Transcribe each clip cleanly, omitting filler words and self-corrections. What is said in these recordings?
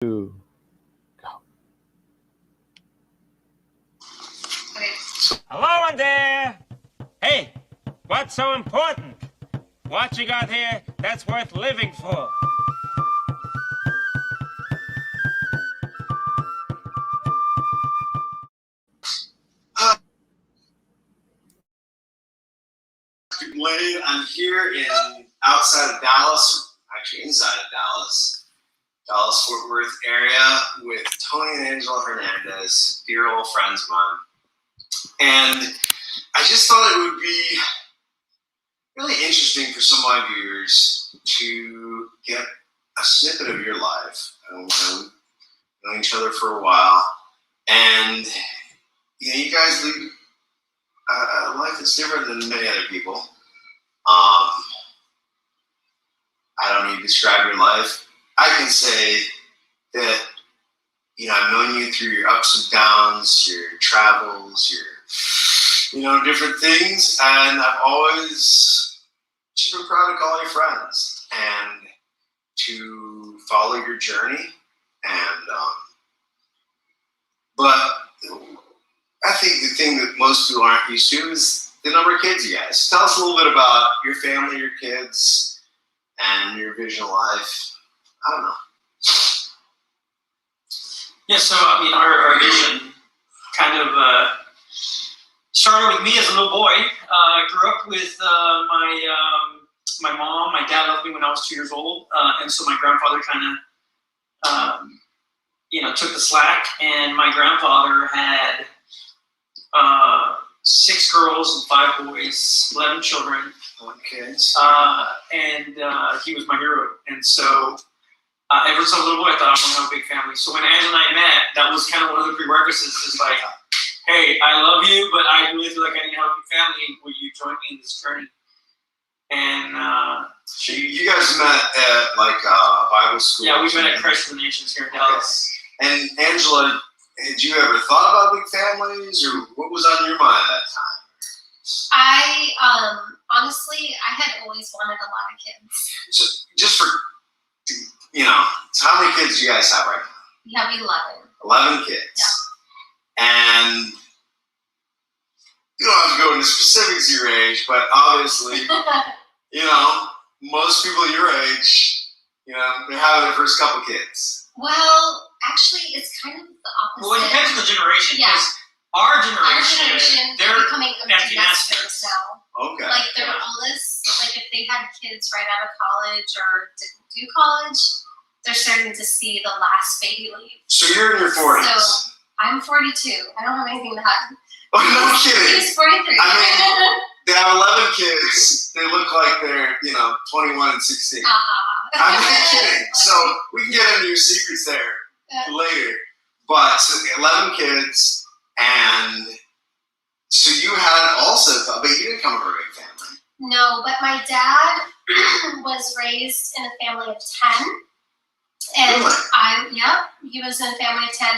Two, go. Hello in there! Hey, what's so important? What you got here that's worth living for? Blathe. I'm here outside of Dallas, actually inside of Dallas, Fort Worth area with Tony and Angela Hernandez, dear old friends of mine. And I just thought it would be really interesting for some of my viewers to get a snippet of your life. We've known each other for a while, and you guys lead a life that's different than many other people. I don't need to describe your life. I can say that, I've known you through your ups and downs, your travels, your, different things, and I've always just been proud to call you friends and to follow your journey. And, but I think the thing that most people aren't used to is the number of kids you guys. Tell us a little bit about your family, your kids, and your vision of life. I don't know. Yeah, so our vision kind of started with me as a little boy. I grew up with my mom. My dad left me when I was 2 years old, and so my grandfather kind of took the slack. And my grandfather had 6 girls and 5 boys, 11 children. Kids. And he was my hero. And so ever since I was a little boy, I thought I want to have a big family. So when Angela and I met, that was kind of one of the prerequisites. Is like, hey, I love you, but I really feel like I need to have a big family. Will you join me in this journey? And so you guys met at like Bible school? Yeah, we met at Christ for the Nations here in Dallas. And Angela, had you ever thought about big families, or what was on your mind at that time? Honestly, I had always wanted a lot of kids. So just for, so how many kids do you guys have right now? We have 11. 11 kids. Yeah. And you don't have to go into specifics of your age, but obviously, most people your age, they're having their first couple kids. Well, actually, it's kind of the opposite. Well, it depends on the generation. Yeah. Our generation, they're becoming empty nesters nesters now. Okay. Like their oldest, like if they had kids right out of college or didn't do college, they're starting to see the last baby leave. So you're in your 40s. So I'm 42. I don't have anything to hide. Oh, no kidding. He's 43. They have 11 kids. They look like they're, 21 and 16. I'm not kidding. So we can get into your secrets there later. But so 11 kids, and so you had also thought, but you didn't come from a big family. No, but my dad was raised in a family of 10. And really? He was in a family of 10.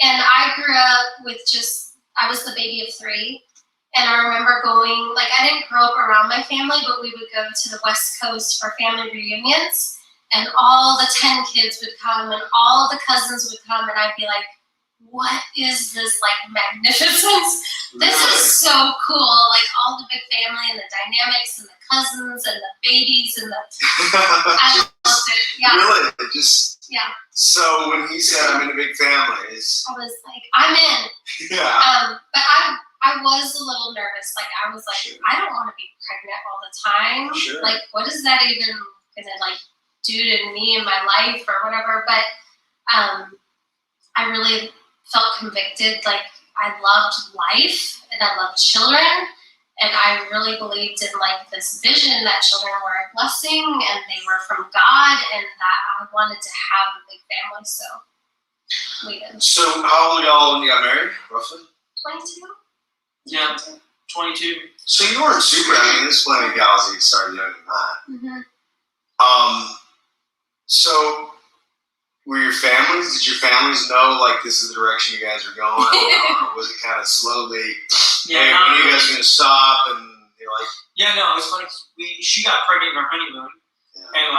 And I grew up with I was the baby of 3. And I remember going, I didn't grow up around my family, but we would go to the West Coast for family reunions. And all the 10 kids would come, and all the cousins would come, and I'd be like, what is this, magnificence? This is so cool. All the big family and the dynamics and the cousins and the babies and I loved it. Yeah. Really? Yeah. So when he said, I'm in a big family, I was like, I'm in. Yeah. But I was a little nervous. I was like, sure. I don't want to be pregnant all the time. Sure. What is that even gonna do to me in my life or whatever? But I really felt convicted. I loved life and I loved children, and I really believed in this vision that children were a blessing and they were from God, and that I wanted to have a big family. So we did. So how old are y'all when you got married, roughly? 22. Yeah, 22. So you weren't super. There's plenty of gals that started younger than that. Mm-hmm. So were your families? Did your families know this is the direction you guys are going? Or was it kind of slowly? Yeah. Hey, when are you guys gonna stop? And you're like, yeah, no, it's funny. She got pregnant in our honeymoon, and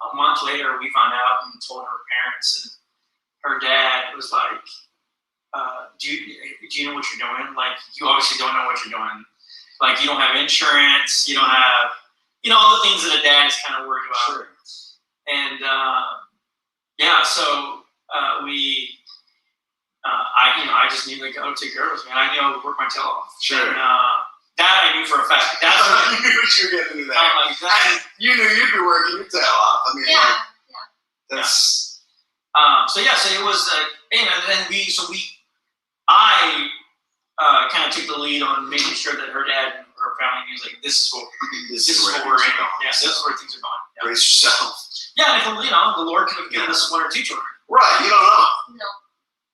a month later, we found out and told her parents, and her dad was like, do you know what you're doing? Like, you obviously don't know what you're doing. Like, you don't have insurance. You don't have, all the things that a dad is kind of worried about. Sure. And, so I just knew, like, oh, take care of us, man. I knew I would work my tail off. Sure. And that I knew for a fact. That's what you knew what you were getting into there. I'm like, that. You knew you'd be working your tail off. I mean, that's. So it was, and then I kind of took the lead on making sure that her dad and her family knew, like, this is what we're in. Yeah, this is where things are going. Yeah. Brace yourself. Yeah, and the Lord could have given us one or two children. Right, you don't know. No.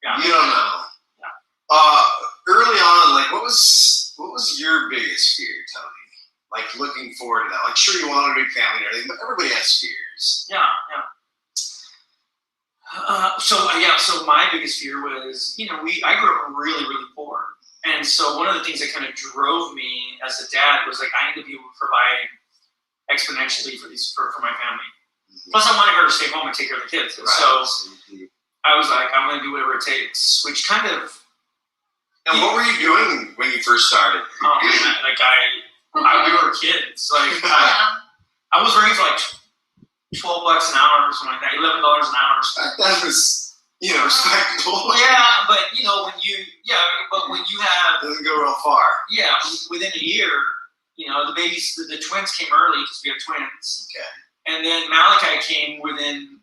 Yeah. You don't know. Yeah. Early on, like, what was your biggest fear, Tony? Like, looking forward to that. Like, sure, you want a big family and everything, but everybody has fears. Yeah. So my biggest fear was, I grew up really, really poor. And so one of the things that kind of drove me as a dad was, like, I need to be able to provide exponentially for my family. Mm-hmm. Plus, I wanted her to stay home and take care of the kids. And so I was like, I'm going to do whatever it takes, which kind of. And what were you doing when you first started? We were kids. Like, I was working for like $12 an hour or something like that, $11 an hour. That was, respectable. Yeah, but when you have. Doesn't go real far. Yeah, within a year, the twins came early because we have twins. Okay. And then Malachi came within,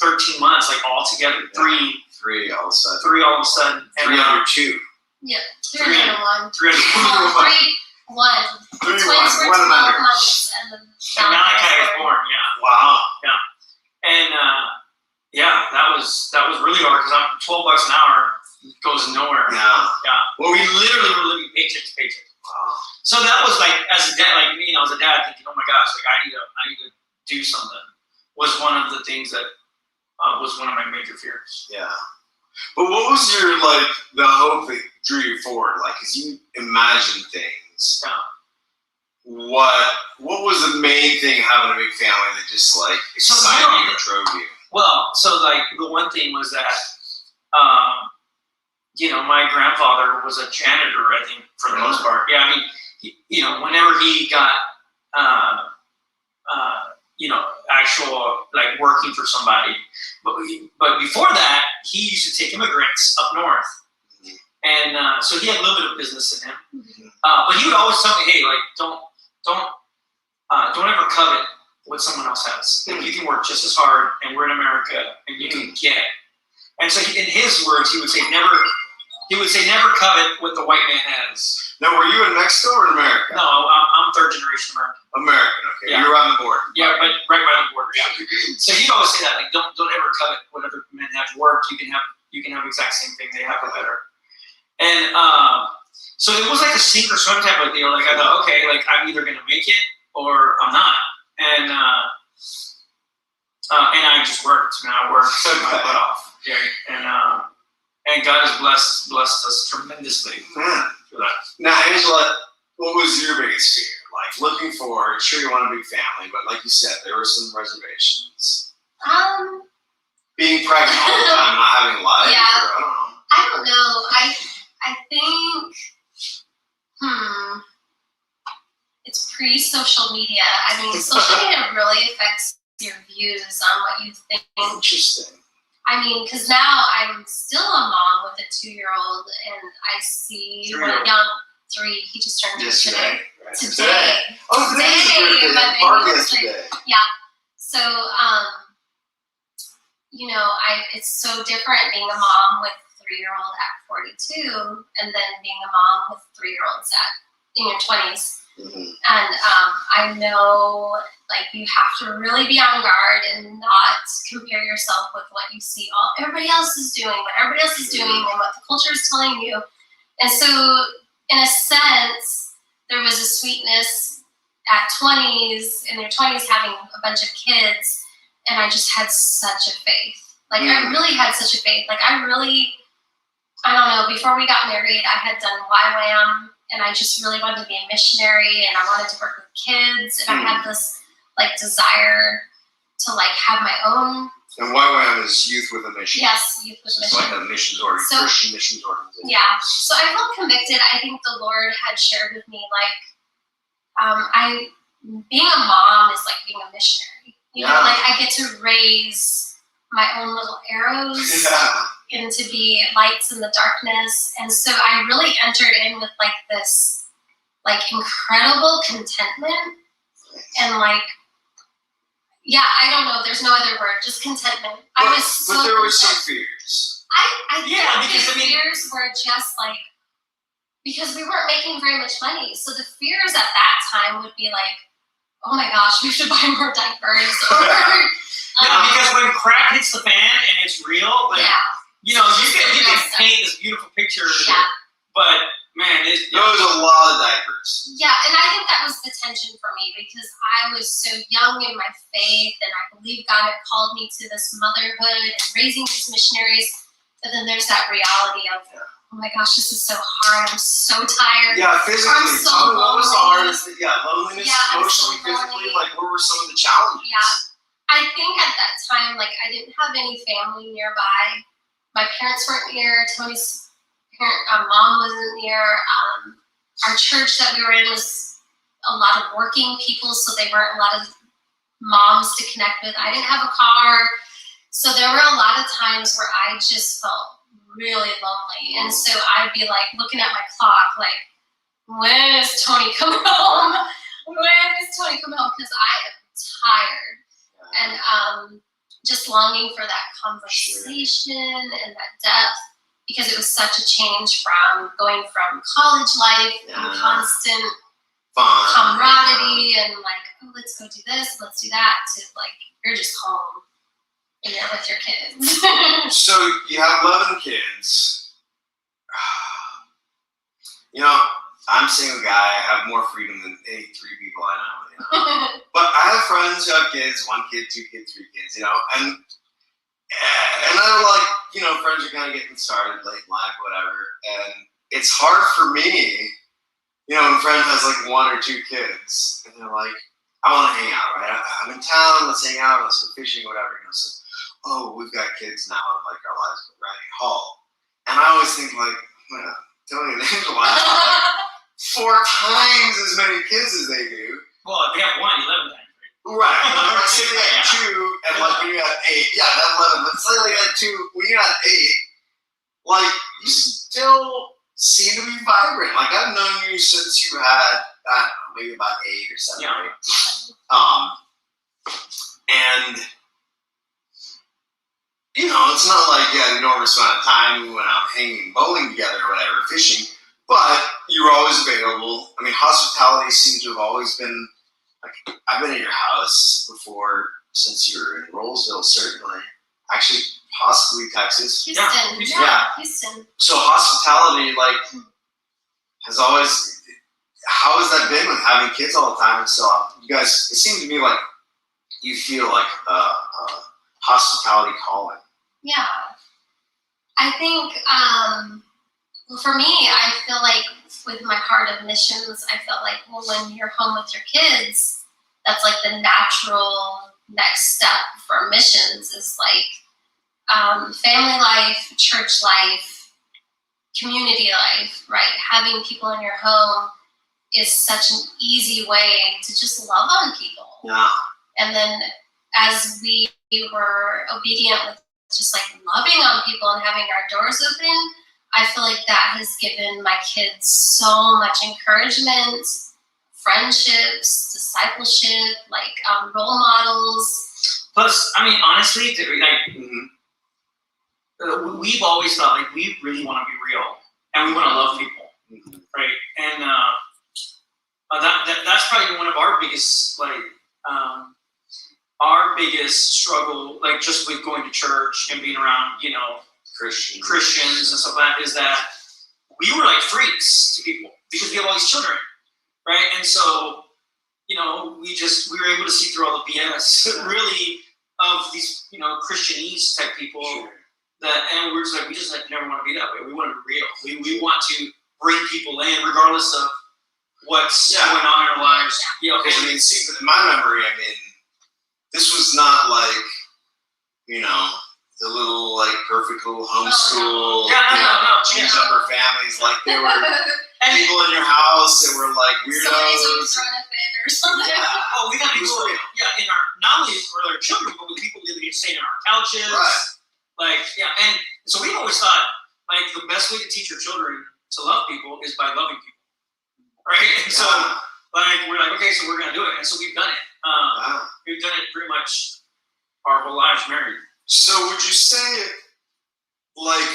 13 months, like all together, three all of a sudden. And, 302. Yeah, 301. 301. 301. The twins were 12 months, and then Malachi was born. Yeah. Wow. Yeah. And that was really hard because I'm $12 an hour goes nowhere. Yeah. Yeah. Well, we literally were living paycheck to paycheck. Wow. So that was like, as a dad, as a dad, thinking, oh my gosh, like I need to do something. Was one of the things that was one of my major fears. Yeah. But what was your, the hope that drew you forward? Like, as you imagine things, what was the main thing having a big family that just, excited you or drove you? Well, so, the one thing was that, my grandfather was a janitor, I think, for the most part. Yeah, I mean, whenever he got, actual, working for somebody. But before that, he used to take immigrants up north. Mm-hmm. And so he had a little bit of business in him. Mm-hmm. But he would always tell me, hey, don't ever covet what someone else has. Mm-hmm. You can work just as hard, and we're in America, and you can get. And so in his words, he would say, never covet what the white man has. Now, were you in Mexico or in America? No, I'm third generation American. American, okay. Yeah. You're on the border. Yeah, right by the border. Yeah. So he'd always say that, don't ever covet what other men have work. You can have the exact same thing they have or better. And so it was like a sink or swim type of deal. I thought, okay, I'm either gonna make it or I'm not. And I just worked. I worked my butt off. Okay? And God has blessed us tremendously for that. Now, Angela, what was your biggest fear? Looking forward, sure you want a big family, but like you said, there were some reservations. Being pregnant all the time, not having life, yeah. Or, I don't know. I think, it's pre-social media. I mean, social media really affects your views on what you think. Interesting. I mean, because now I'm still a mom with a 2-year-old, and I see what a young 3. He just turned 2 today. Right. Today. Oh, today. My baby was today. Yeah. So, it's so different being a mom with a 3-year-old at 42, and then being a mom with 3-year-olds in your 20s. Mm-hmm. And I know, you have to really be on guard and not compare yourself with what you see everybody else is doing, what everybody else is doing, and what the culture is telling you. And so, in a sense, there was a sweetness at 20s, in their 20s, having a bunch of kids, and I just had such a faith. I really had such a faith. I don't know, before we got married, I had done YWAM, and I just really wanted to be a missionary, and I wanted to work with kids, and I had this, desire, to like have my own. And YWAM is Youth with a Mission. Yes, Youth with a It's Mission. like a missions or Christian missions organization. Yeah. So I felt convicted. I think the Lord had shared with me being a mom is like being a missionary. You know, like I get to raise my own little arrows and to be lights in the darkness. And so I really entered in with like this like incredible contentment and like, yeah, I don't know. There's no other word, just contentment. But there were some fears. I think the fears were just like, because we weren't making very much money. So the fears at that time would be like, oh my gosh, we should buy more diapers. Or, because when crap hits the fan and it's real, like, you know, you can paint this beautiful picture, but man, there was a lot of diapers. Yeah, and I think that was the tension for me because I was so young in my faith and I believe God had called me to this motherhood and raising these missionaries. But then there's that reality of, oh my gosh, this is so hard. I'm so tired. Yeah, physically. I'm so Tell me what was the lonely. hardest? Loneliness, Yeah, emotionally, physically. Like, what were some of the challenges? Yeah, I think at that time, like, I didn't have any family nearby. My parents weren't near. Tony's mom wasn't near. Our church that we were in was a lot of working people, so they weren't a lot of moms to connect with. I didn't have a car. So there were a lot of times where I just felt really lonely. And so I'd be like looking at my clock, like, when is Tony coming home? When is Tony coming home? Because I am tired. And just longing for that conversation and that depth, because it was such a change from going from college life and constant camaraderie and like, oh, let's go do this, let's do that, to like, you're just home and you're with your kids. So you have 11 kids. You know, I'm a single guy. I have more freedom than any 3 people I know. You know? But I have friends who have kids, 1 kid, 2 kids, 3 kids, you know, and I'm like, you know, friends are kind of getting started late in life, whatever. And it's hard for me, you know, when a friend has like 1 or 2 kids, and they're like, I want to hang out, right? I'm in town, let's hang out, let's go fishing, whatever. You know, so, oh, we've got kids now, and like our lives go riding haul. And I always think like, well, Tony and Angela have like 4 times as many kids as they do. Well, if they have 1, 11 times. Right. Let's say they had 2, and like when you had 8, that 11. Let's say they had 2, when you had 8, like you still seem to be vibrant. Like I've known you since you had, I don't know, maybe about 8 or 7 or 8. And you know, it's not like you had an enormous amount of time. We went out hanging, bowling together, or whatever, fishing. But you were always available. I mean, hospitality seems to have always been. Like, I've been at your house before since you were in Rollsville, certainly. Actually, possibly Texas. Houston. Yeah. Houston. So hospitality, like, has always. How has that been with having kids all the time and stuff? You guys, it seems to me like you feel like a hospitality calling. Yeah. I think, well, for me, I feel like with my heart of missions, I felt like, well, when you're home with your kids, that's like the natural next step for missions is like family life, church life, community life, right? Having people in your home is such an easy way to just love on people. Yeah. And then as we were obedient with just like loving on people and having our doors open, I feel like that has given my kids so much encouragement, friendships, discipleship, like role models. Plus, I mean, honestly, we've always thought like we really want to be real and we want to love people, right? And that's probably one of our biggest struggle, like just with going to church and being around, you know, Christians and stuff like that, is that we were like freaks to people because we have all these children, right? And so, you know, we were able to see through all the BS really of these, you know, Christianese type people. Sure. And we're just like, we just like never want to be that way. We want to be real. We want to bring people in regardless of what's going on in our lives. Yeah, because I mean, see, in my memory, I mean, this was not like, you know, the little like perfect little homeschool, No. change up our families. Like there were people in your house that were like Somebody's always weirdos. throwing a fit or something. Yeah. Oh, we got people. Yeah, in our not only for our children, but with people living staying on our couches. Right. Like and so we've always thought like the best way to teach your children to love people is by loving people, right? And so like we're like, okay, so we're gonna do it, and so we've done it. We've done it pretty much our whole lives married. So would you say, like,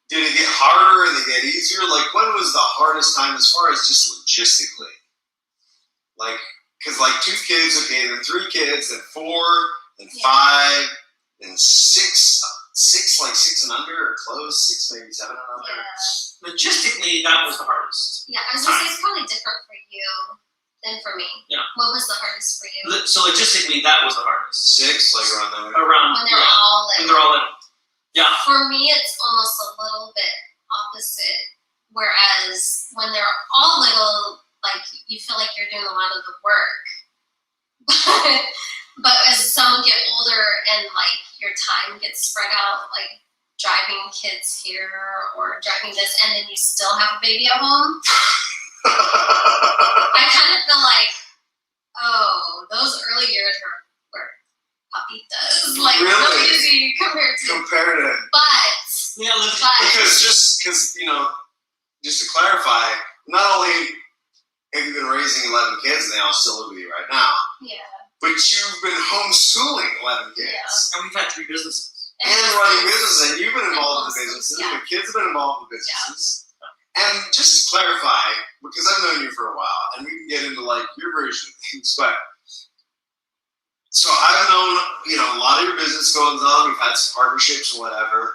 did it get harder and it get easier? Like, when was the hardest time as far as just logistically? Like, because like 2 kids, okay, then 3 kids, then 4, then 5, then 6, like 6 and under, or close, 6 maybe 7 and under. Yeah. Logistically, that was the hardest. Yeah, I was gonna say it's probably different for you than for me. Yeah. What was the hardest for you? So logistically, that was the hardest. 6, like around that. Around When they're all when little. they're all little. Yeah. For me, it's almost a little bit opposite. Whereas when they're all little, like you feel like you're doing a lot of the work. But as some get older and like your time gets spread out, like driving kids here or driving this, and then you still have a baby at home, I kind of feel like, oh, those early years were papitas, like Really? real easy compared to. But Yeah, Because you know, just to clarify, not only have you been raising 11 kids and they all still live with you right now, yeah, but you've been homeschooling 11 kids. Yeah. and we've had 3 businesses. And running businesses, and you've been involved in the businesses, Yeah. and the kids have been involved in the businesses. And just to clarify, because I've known you for a while, and we can get into like your version of things, but so I've known, you know, a lot of your business goings on. We've had some partnerships or whatever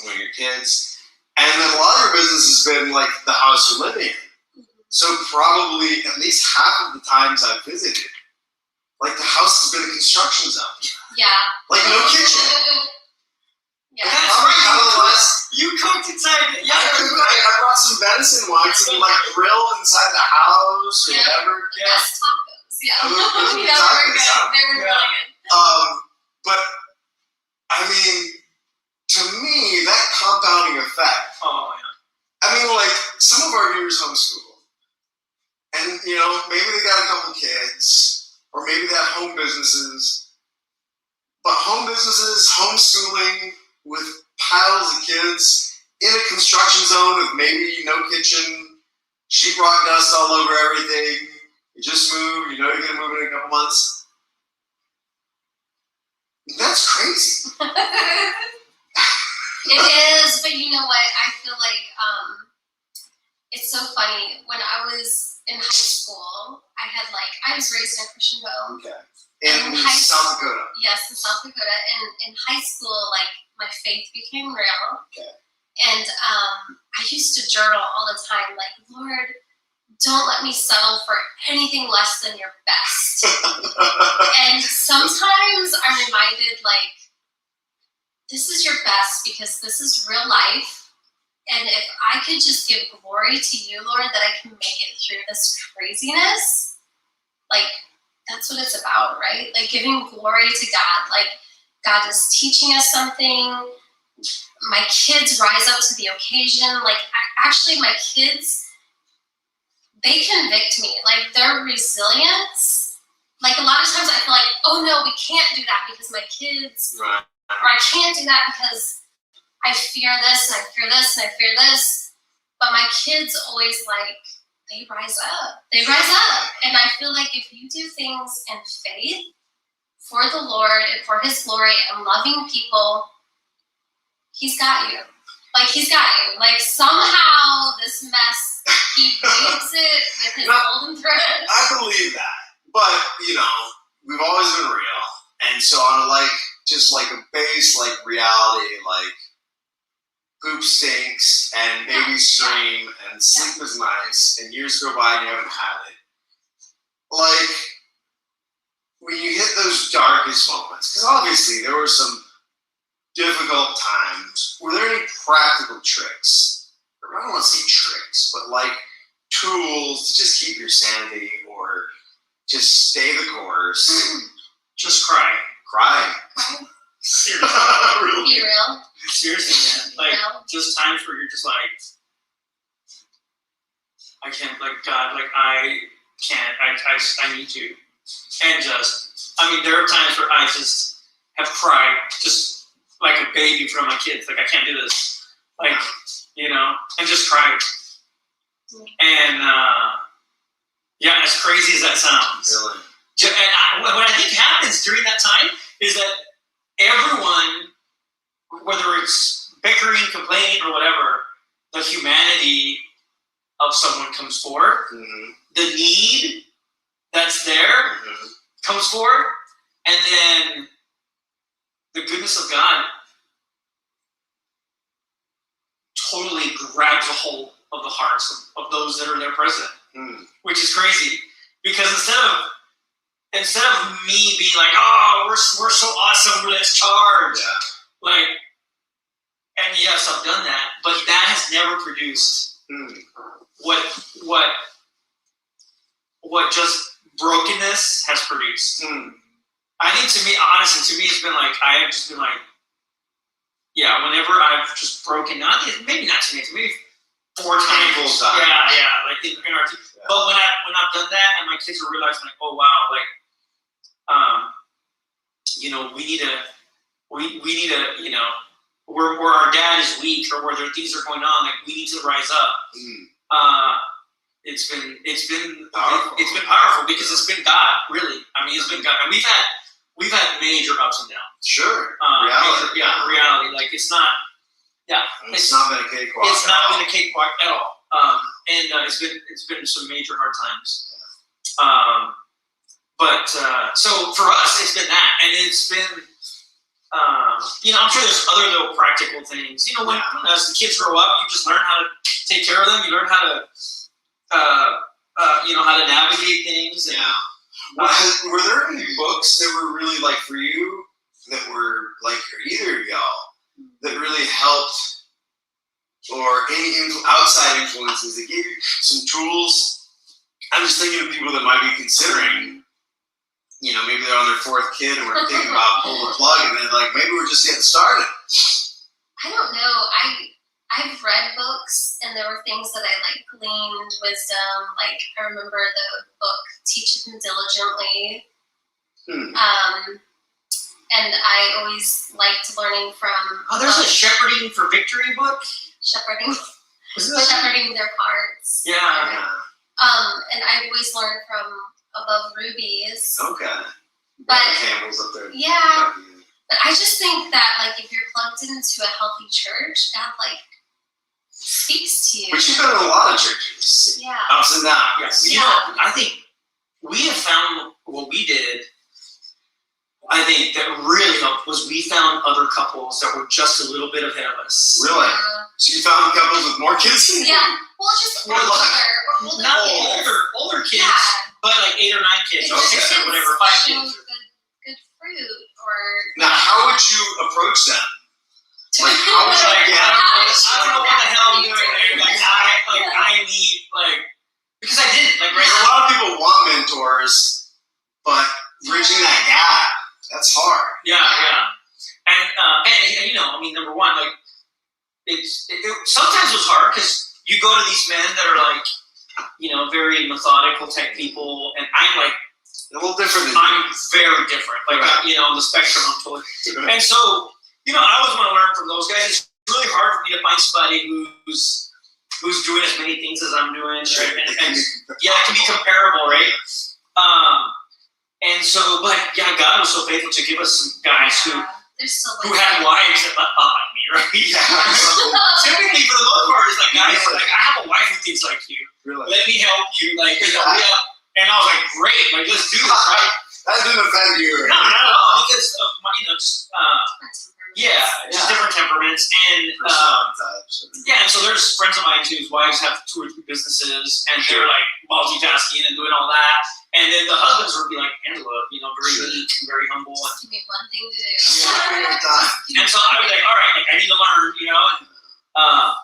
with your kids, and then a lot of your business has been like the house you're living in. So probably at least half of the times I've visited, like the house has been a construction zone. yeah, Like no kitchen. yeah. That's Probably right. out of the last. You cooked inside. Yeah, I brought some venison, wanted to like grill inside the house or Yeah. whatever. The best tacos, yeah. Those are Yeah, they were tacos, good. huh? They were really good. But I mean, to me, that compounding effect. Oh yeah. I mean, like some of our viewers homeschool, and you know, maybe they got a couple kids, or maybe they have home businesses. But home businesses, homeschooling with piles of kids in a construction zone with maybe no kitchen, sheetrock dust all over everything. You just moved, you know you're gonna move in a couple months. That's crazy. It is, but you know what? I feel like it's so funny. When I was in high school, I was raised in a Christian home. Okay. In high South Dakota. Yes, in South Dakota. And in high school, like my faith became real. Okay. And I used to journal all the time, like, Lord, don't let me settle for anything less than your best. And sometimes I'm reminded, like, this is your best because this is real life. And if I could just give glory to you, Lord, that I can make it through this craziness, like, that's what it's about, right? Like, giving glory to God. Like, God is teaching us something. My kids rise up to the occasion. Like, actually, my kids, they convict me. Like, their resilience. Like, a lot of times I feel like, oh, no, we can't do that because my kids. Right. Or I can't do that because I fear this, and I fear this, and I fear this. But my kids always, like, they rise up. They rise up. And I feel like if you do things in faith for the Lord and for His glory and loving people, He's got you. Like, He's got you. Like, somehow this mess, He weaves it with His golden thread. I believe that. But, you know, we've always been real. And so on a, like, just like a base, like, reality, like, poop stinks, and babies scream, and sleep is nice, and years go by and you haven't had it. Like, when you hit those darkest moments, because obviously there were some difficult times, were there any practical tricks? Or I don't want to say tricks, but like tools to just keep your sanity or just stay the course just cry. Crying. Seriously. Really? Be real. Seriously, man. Like, No. just times where you're just like, I can't, like, God, like, I can't, I need you. And just, I mean, there are times where I just have cried, just like a baby in front of my kids. Like, I can't do this. Like, you know, and just cried. And, yeah, as crazy as that sounds. Really? And what I think happens during that time is that everyone, whether it's bickering, complaining, or whatever, the humanity of someone comes forward. Mm-hmm. The need that's there Mm-hmm. comes forward, and then the goodness of God totally grabs a hold of the hearts of those that are there present, which is crazy. Because instead of me being like, oh, we're so awesome, let's charge. Yeah. Like, and yes, I've done that, but that has never produced what just brokenness has produced. I think to me, honestly, it's been like, I have just been like, yeah, whenever I've just broken, maybe not to me, maybe 4 times. Yeah, like in our team. Yeah. But when I've done that and my kids are realizing like, oh wow, like, you know, we need to, you know, where our dad is weak or where things are going on, like we need to rise up. It's been powerful because it's been God, really. I mean, it's been God, and we've had major ups and downs. Sure. Reality. Reality. Like it's not. Yeah. It's not been a cakewalk. It's not been a cakewalk at all. And it's been some major hard times. But so for us, it's been that, and it's been. You know, I'm sure there's other little practical things. You know, when as the kids grow up, you just learn how to take care of them. You learn how to, you know, how to navigate things. And, were there any books that were really like for you that were like for either of y'all that really helped, or any outside influences that gave you some tools? I'm just thinking of people that might be considering. You know, maybe they're on their 4th kid and we're thinking about pulling the plug, and then like maybe we're just getting started. I don't know. I've read books, and there were things that I like gleaned wisdom. Like I remember the book "Teach Them Diligently," and I always liked learning from. Oh, there's a Shepherding for Victory book. Shepherding their hearts. Yeah. And I always learned from Above Rubies. Okay. But Campbell's up there. Yeah. But I just think that like if you're plugged into a healthy church, God like speaks to you. But you've been in a lot of churches. Yeah. Ups and downs. Yes. You know, I think we have found what we did. I think that really helped was we found other couples that were just a little bit ahead of us. Really? So you found couples with more kids than you? Yeah. Well, just older. Not older kids, but like 8 or 9 kids, or 6 or whatever, 5 kids. Good fruit, or. Now, how would you approach them? Like, how would you I don't know what the hell I'm doing there. I need because I didn't right. A lot of people want mentors, but bridging that gap, that's hard. Yeah. And you know, I mean, number one, like it sometimes it was hard because you go to these men that are like, you know, very methodical type people, and I'm like a little different. I'm very different. Like you know, on the spectrum, I'm totally. And so, you know, I always want to learn from those guys. It's really hard for me to find somebody who's doing as many things as I'm doing, right? and yeah, it can be comparable, right? And so, but yeah, God was so faithful to give us some guys who had wives that thought like me, right? Yeah. Typically, for the most part, it's like guys like, I have a wife who thinks like you. Really? Let me help you, like, you know, and I was like, great, like, let's do this, right? That didn't offend you. No, not at all, because of my, you know, just just different temperaments, and and so there's friends of mine too whose wives have 2 or 3 businesses, and they're like multitasking and doing all that, and then the husbands would be like, Angela, you know, very meek and very humble, and give me one thing to do. And so I was like, all right, like I need to learn, you know, I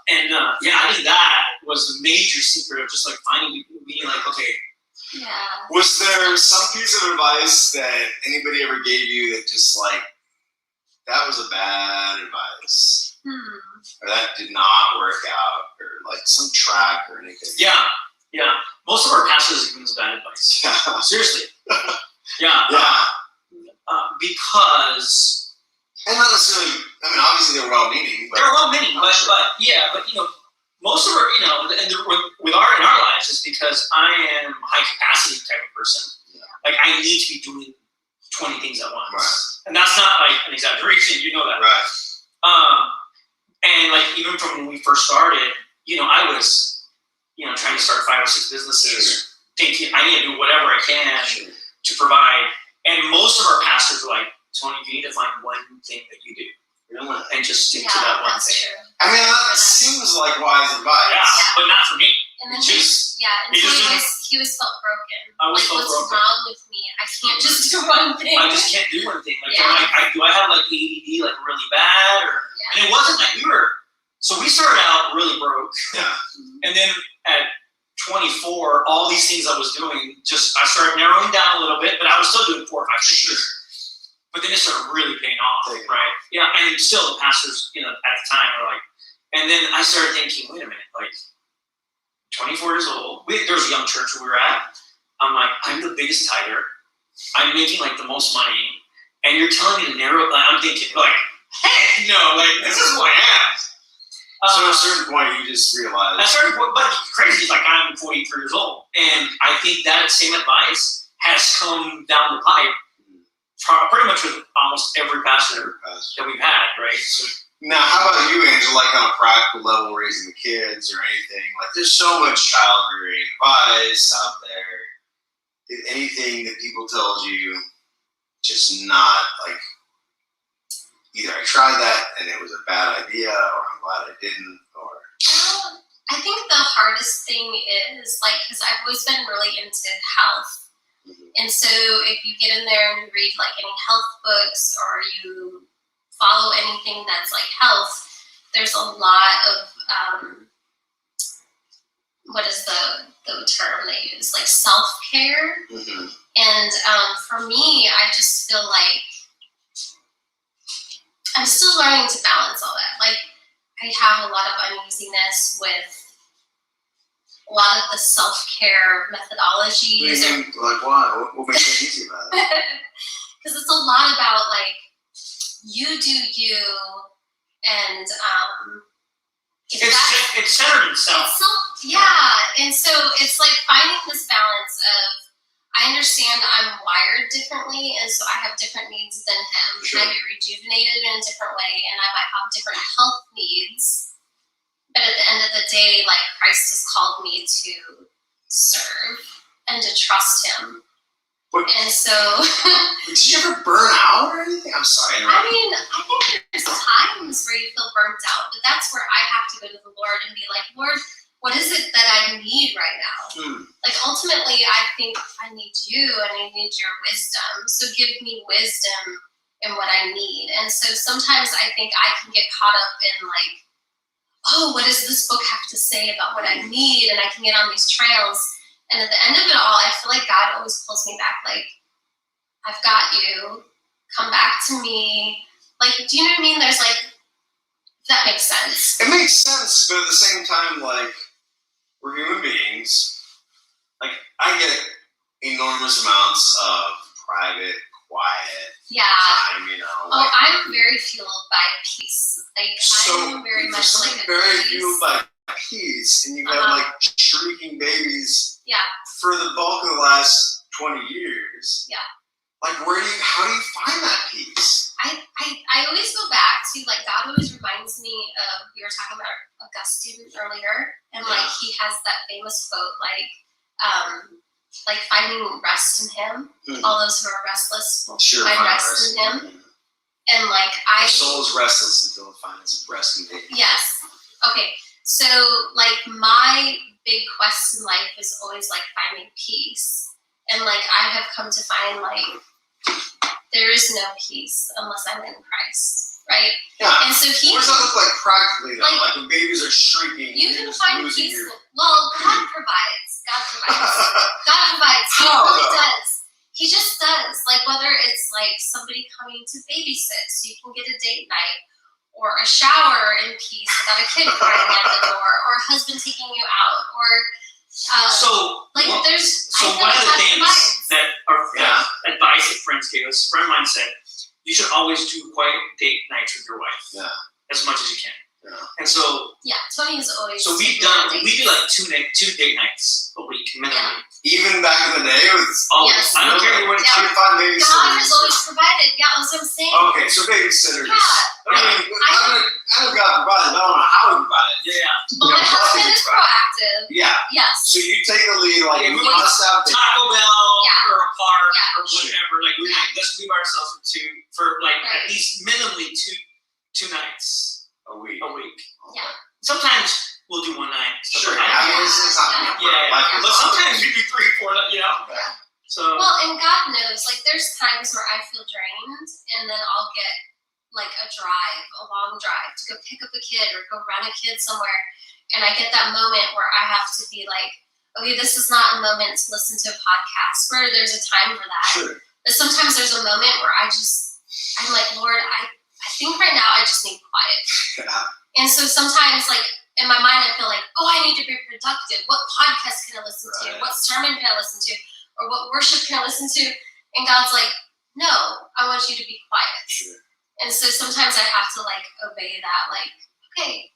think that was the major secret of just like finding being like, okay, Yeah. Was there some piece of advice that anybody ever gave you that just like, that was a bad advice? Or that did not work out? Or like some track or anything? Yeah. Most of our pastors have given us bad advice. Yeah. Seriously. Yeah. Because. And not necessarily, I mean, obviously they were well-meaning. They're well-meaning, but most of our, and with our in our lives is because I am a high capacity type of person. Yeah. Like I need to be doing 20 things at once, right. And that's not like an exaggeration. You know that, right? And like even from when we first started, I was, trying to start 5 or 6 businesses, sure. Thinking I need to do whatever I can sure. To provide. And most of our pastors were like, Tony, you need to find one thing that you do. And just stick to that one thing. True. I mean, that seems like wise advice. Yeah, but not for me. And then he was felt broken. I was like, felt what's broken. wrong with me? I can't just do one thing. I just can't do one thing. Like, do I have like ADD like really bad? And it wasn't like so we started out really broke. Yeah. And then at 24, all these things I was doing, I started narrowing down a little bit, but I was still doing 4 or 5 things. Sure. But then it started really paying off, right? Yeah, and still the pastors, at the time were like, and then I started thinking, wait a minute, like 24 years old, there was a young church where we were at. I'm like, I'm the biggest tither. I'm making like the most money, and you're telling me to narrow it. I'm thinking like, hey, this is who I am. So at a certain point, you just realize. At a certain point, but crazy, like I'm 43 years old, and I think that same advice has come down the pipe. Pretty much with almost every pastor that we've had, right? So, now, how about you, Angela? Like on a practical level, raising the kids or anything? Like, there's so much child rearing advice out there. Did anything that people told you just not like? Either I tried that and it was a bad idea, or I'm glad I didn't, or. I think the hardest thing is because I've always been really into health. And so if you get in there and you read like any health books or you follow anything that's like health, there's a lot of, what is the term they use? Like self-care. Mm-hmm. And for me, I just feel like I'm still learning to balance all that. Like I have a lot of uneasiness with a lot of the self-care methodologies. Like why? What makes it easy about it? Because it's a lot about like you do you, and it's centered in self. And so it's like finding this balance of I understand I'm wired differently, and so I have different needs than him. Sure. And I get rejuvenated in a different way, and I might have different health needs. But at the end of the day, like Christ has called me to serve and to trust him. And so did you ever burn out or anything? I'm sorry. I mean, I think there's times where you feel burnt out, but that's where I have to go to the Lord and be like, Lord, what is it that I need right now? Like ultimately I think I need you and I need your wisdom. So give me wisdom in what I need. And so sometimes I think I can get caught up in like, oh, what does this book have to say about what I need? And I can get on these trails. And at the end of it all, I feel like God always pulls me back. Like, I've got you. Come back to me. Like, do you know what I mean? There's like, if that makes sense. It makes sense, but at the same time, like, we're human beings. Like, I get enormous amounts of private, quiet time, Like, I'm very fueled by peace. Like, I'm very much like a very fueled by peace, and you've had like shrieking babies for the bulk of the last 20 years. Yeah. Like, how do you find that peace? I always go back to, like, God always reminds me of, we were talking about Augustine earlier, and like he has that famous quote, like finding rest in him. All those who are restless will find rest in him. And like the soul is restless until it finds rest in him. Yes. Okay. So like my big quest in life is always like finding peace. And like I have come to find like there is no peace unless I'm in Christ. Right? Yeah. And so what does that look like practically though? Like when babies are shrieking. You can find peace. Well, God provides. God provides. God provides. He really does. He just does. Like, whether it's like somebody coming to babysit so you can get a date night, or a shower in peace without a kid crying at the door, or a husband taking you out, or there's one of the things that advice that friends gave us, a friend of mine said, you should always do quiet date nights with your wife as much as you can. Yeah. And so Tony is always. So we do like two date nights a week minimum. Even back in the day, it was Yes. I don't care what it's you find babysitters. God has always provided. Yeah, that's what I'm saying. Okay, so babysitters. Yeah. I know God provided. I don't know how He provided. Yeah. Well, my husband is proactive. Yeah. Yes. So you take the lead, like, If we we must have Taco Bell or a park or Sure. whatever, like we like let's leave ourselves for at least minimally two nights a week. Yeah. Sometimes we'll do one night. Sure. Sometimes. I mean, it's not. But sometimes we do 3, 4. Okay. So. Well, and God knows, like, there's times where I feel drained, and then I'll get like a long drive to go pick up a kid or go run a kid somewhere, and I get that moment where I have to be like, okay, this is not a moment to listen to a podcast. Where there's a time for that. Sure. But sometimes there's a moment where I'm like, Lord, I think right now I just need quiet. Yeah. And so sometimes, like, in my mind, I feel like, oh, I need to be productive. What podcast can I listen to? What sermon can I listen to? Or what worship can I listen to? And God's like, no, I want you to be quiet. Sure. And so sometimes I have to, like, obey that. Like, okay,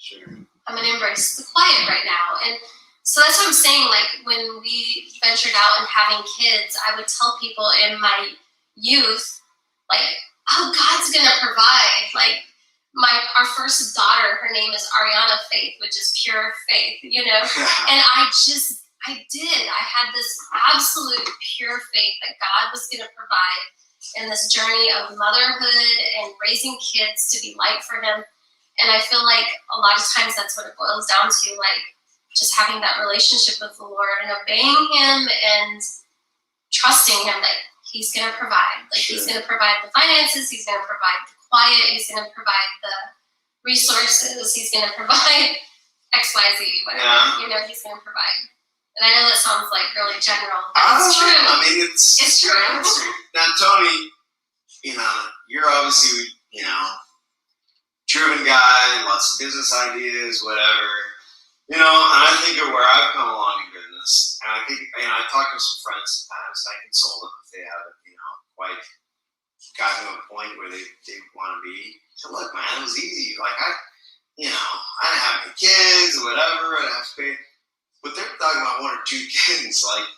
Sure. I'm going to embrace the quiet right now. And so that's what I'm saying. Like, when we ventured out and having kids, I would tell people in my youth, like, oh, God's going to provide. Like, our first daughter, her name is Ariana Faith, which is pure faith, you know? And I did. I had this absolute pure faith that God was going to provide in this journey of motherhood and raising kids to be light for Him. And I feel like a lot of times that's what it boils down to, like, just having that relationship with the Lord and obeying Him and trusting Him that He's going to provide. Like, He's going to provide the finances, He's going to provide the quiet, He's going to provide the resources, He's going to provide X, Y, Z, whatever. You know, He's going to provide. And I know that sounds like really general, but it's true. I mean, it's true. Now, Tony, you know, you're obviously, you know, driven guy, lots of business ideas, whatever. You know, and I think of where I've come along in business, and I think, you know, I talk to some friends sometimes, and I console them if they haven't, you know, quite gotten to a point where they want to be. So, look, man, it was easy. Like, I didn't have any kids or whatever, I didn't have to pay. But they're talking about 1 or 2 kids, like,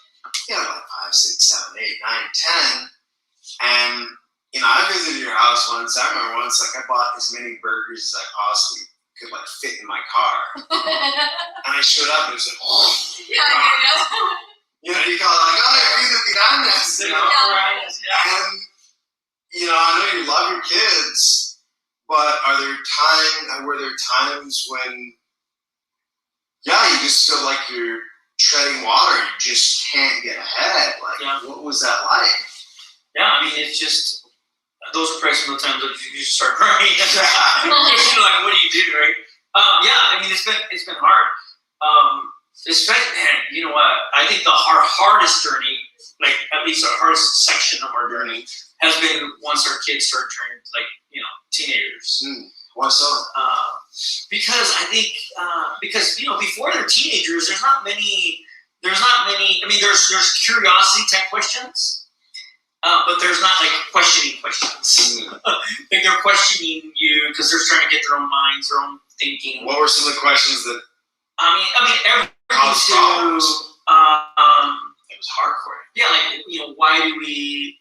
you know, like 5, 6, 7, 8, 9, 10. And, you know, I visited your house once. I remember once, like, I bought as many burgers as I possibly could, like, fit in my car. And I showed up and it was like, oh. Yeah. You know, you call it like, oh, you're the piranhas, you know? And, you know, I know you love your kids, but were there times when, you just feel like you're treading water. You just can't get ahead. Like, what was that like? Yeah, I mean, it's just, those are probably some of the times that you just start crying. You know, like, what do you do, right? I mean, it's been hard. Man, you know what? I think our hardest journey, like, at least our hardest section of our journey, has been once our kids start turning, like, you know, teenagers. Why so? Because I think, you know, before they're teenagers, there's not many, I mean, there's curiosity type questions, but there's not, like, questioning questions. Like, they're questioning you because they're trying to get their own minds, their own thinking. What were some of the questions that? I mean, everything to, it was hard for you. Yeah, like, you know, why do we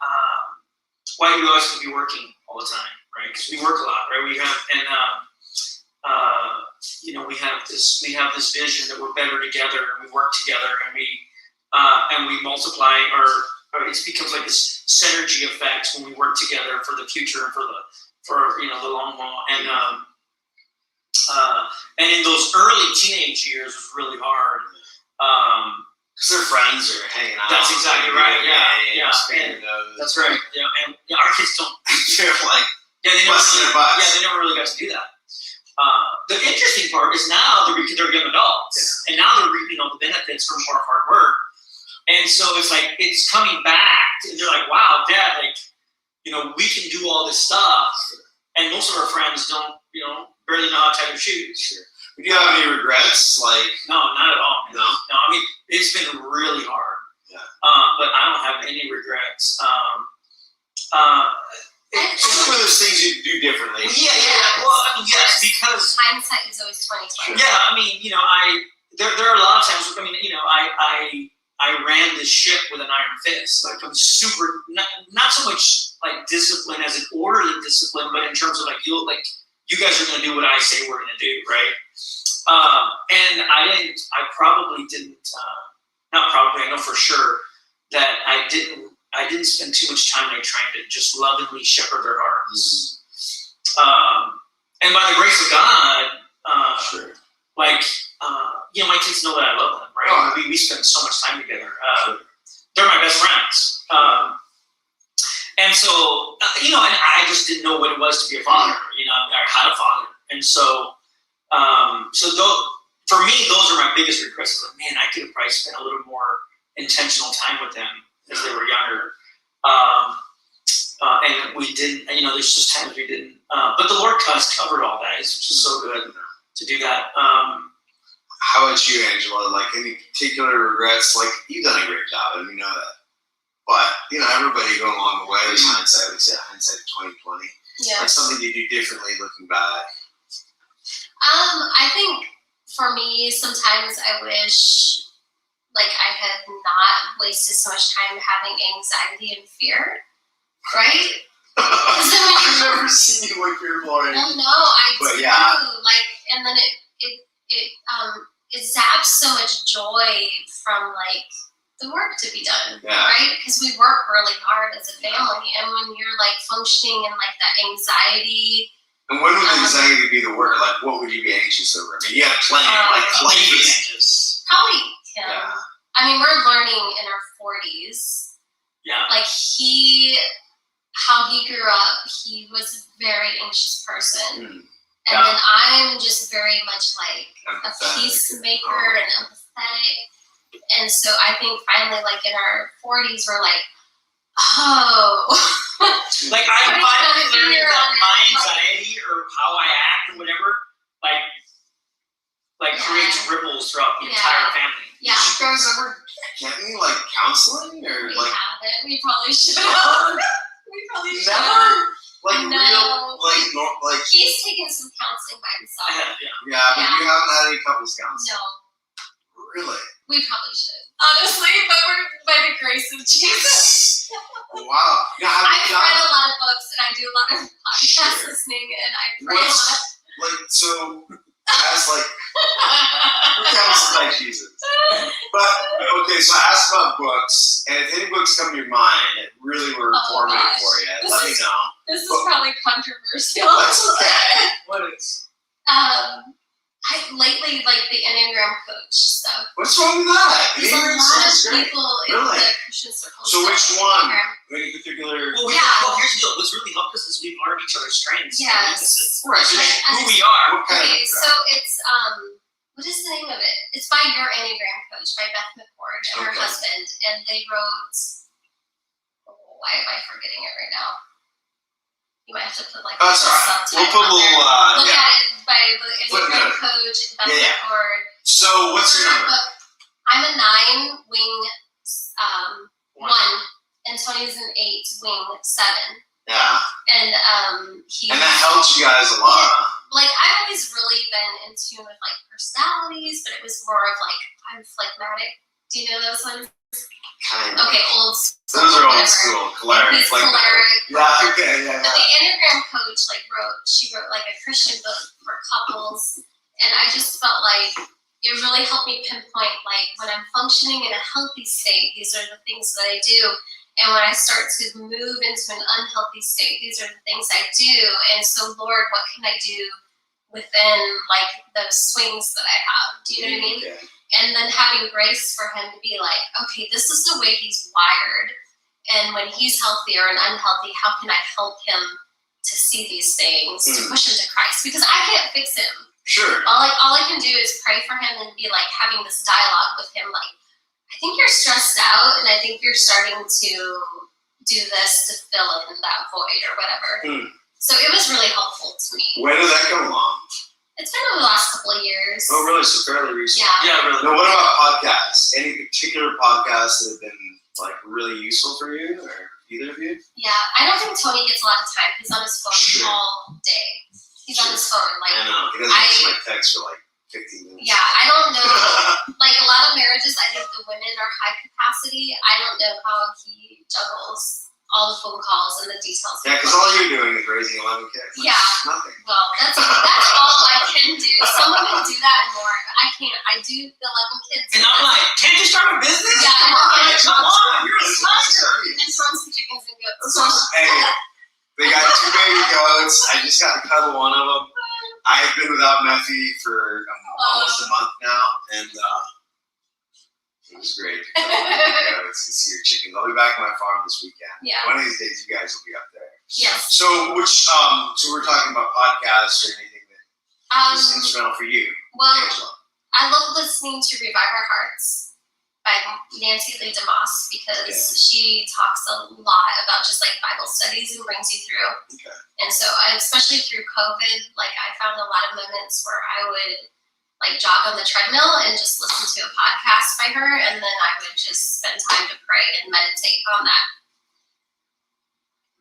always have to be working all the time, right? Because we work a lot, right? We have, and you know, we have this vision that we're better together, and we work together, and we multiply, or it becomes like this synergy effect when we work together for the future and for you know, the long haul. And in those early teenage years was really hard. Because their friends are hanging out. That's exactly right. Yeah. And that's right. Yeah, and our kids don't. They're like, they never really got to do that. The interesting part is now they're young adults, and now they're reaping all the benefits from our hard work. And so it's like it's coming back, and they're like, "Wow, Dad, like, we can do all this stuff." And most of our friends don't, barely know how to tie their shoes. Sure. Do you have any regrets? Like, no, not at all. No. I mean, it's been really hard. Yeah. But I don't have any regrets. Some of those things you do differently. Yeah. Well, I mean, yes, because hindsight is always 20/20. yeah, I mean, there are a lot of times. I mean, I ran this ship with an iron fist. Like I'm super, not so much like discipline as an orderly discipline, but in terms of you guys are going to do what I say we're going to do, right? And I probably didn't. Not probably. I know for sure that I didn't spend too much time trying to just lovingly shepherd their hearts. And by the grace of God, Sure. My kids know that I love them, right? Oh. We spend so much time together. They're my best friends. And so, and I just didn't know what it was to be a father, or how to father. And so, for me, those are my biggest regrets. Like, man, I could have probably spent a little more intentional time with them as they were younger. And we didn't, there's just times we didn't. But the Lord has covered all that. It's just so good to do that. How about you, Angela? Like, any particular regrets? Like, you've done a great job, and we know that. But, everybody going along the way, there's hindsight. We say hindsight 20/20. Yeah. Like something you do differently looking back. I think for me, sometimes I wish I had not wasted so much time having anxiety and fear, right? I've never seen you look fearful. No, I But do. yeah. And then it zaps so much joy from the work to be done, Yeah. right? Because we work really hard as a family, and when you're functioning in that anxiety. And when would anxiety be the word? Like, what would you be anxious over? I mean, you had a plan. anxious. Probably him. Yeah. I mean, we're learning in our 40s. Yeah. How he grew up, he was a very anxious person. Mm. And then I'm just very much a Empathetic. peacemaker and empathetic. And so I think finally, in our 40s, we're oh. I'm finally learning that my anxiety or how I act or whatever, creates ripples throughout the entire family. Yeah. Did you guys ever get any counseling or We haven't. We probably should. Never? We probably should. Never? No. Real He's taken some counseling by I himself. have, Yeah, but you haven't had any couples counseling. No, Really? we probably should. Honestly, but we're by the grace of Jesus. Wow. Yeah, I've read a lot of books and I do a lot of podcast Sure. listening and I pray a lot. So as we're counseled by Jesus. But okay, so I asked about books, and if any books come to your mind that really were formative gosh. for you, This let me is- know. This is probably controversial. That's okay. What is? I lately the Enneagram coach stuff. What's wrong with that? There's a Enneagram lot of sounds great. people in Really? the Christian circle. So which study one? Enneagram. Any particular? Well, here's the deal. What's really helped us is we've learned each other's strengths and Yes. weaknesses. Right. So And- who we are. What kind Okay, of so it's what is the name of it? It's by your Enneagram coach, by Beth McCord and her Okay. husband, and they wrote. Why am I forgetting it right now? You might have to put Oh, that's all right. subtitle We'll put a on there. little. Look Yeah. at it by the Enneagram Footnote. coach, Beth Yeah, yeah. McCord. So what's your number? Book. I'm a 9 wing 1, and Tony's an 8 wing 7, Yeah. and he. And that helps you guys a lot. I've always really been in tune with personalities, but it was more of I'm phlegmatic. Do you know those ones? Kind of. Okay, old school. Those are old whatever. school. Choleric. He's like choleric. Yeah. Okay. Yeah. But the Enneagram coach she wrote a Christian book for couples, and I just felt it really helped me pinpoint when I'm functioning in a healthy state, these are the things that I do. And when I start to move into an unhealthy state, these are the things I do. And so, Lord, what can I do within those swings that I have? Do you know what I mean? Okay. And then having grace for him to be okay, this is the way he's wired. And when he's healthy or unhealthy, how can I help him to see these things, to push him to Christ, because I can't fix him. Sure. All I can do is pray for him and be like having this dialogue with him, like, I think you're stressed out, and I think you're starting to do this to fill in that void or whatever. So it was really helpful to me. When did that come along? It's been over the last couple of years. Oh, really? So fairly recent. Yeah, really. Now, what about podcasts? Any particular podcasts that have been like really useful for you, or either of you? Yeah, I don't think Tony gets a lot of time. He's on his phone all day. He's on his phone. Like, I know. He doesn't answer my text for like 15 minutes. Yeah, I don't know. Like a lot of marriages, I think the women are high capacity. I don't know how he juggles all the phone calls and the details. Yeah, because all you're doing is raising 11 kids. Yeah. Nothing. Well, that's all I can do. Some women do that and more. I can't. I do the 11 kids. And I'm like, can't you start a business? Yeah, come on, you're a and sniper. throw some chickens and goats. Hey, they got 2 baby goats. I just got to cuddle one of them. I've been without Meffy for almost a month now, and it was great. Goats and see your chickens. I'll be back on my farm this weekend. Yeah. One of these days, you guys will be up there. Yes. So, so we're talking about podcasts or anything that is instrumental for you, Well, Angela. I love listening to Revive Our Hearts by Nancy Lee DeMoss because she talks a lot about just like Bible studies and brings you through. Okay. And so, especially through COVID, like I found a lot of moments where I would like jog on the treadmill and just listen to a podcast by her, and then I would just spend time to pray and meditate on that.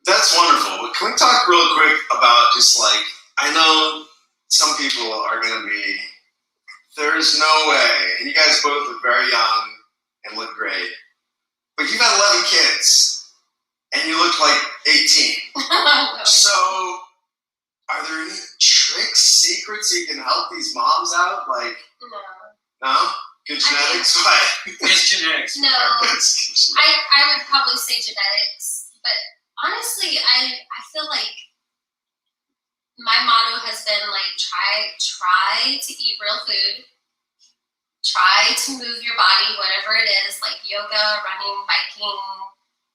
That's wonderful. But can we talk real quick about just like, I know some people are going to be, there's no way, and you guys both look very young and look great, but you've had 11 kids and you look like 18. So are there any tricks, secrets you can help these moms out? Like, no? Good genetics? It's genetics. No, I would probably say genetics, but honestly, I feel like my motto has been like try to eat real food, try to move your body, whatever it is, like yoga, running, biking,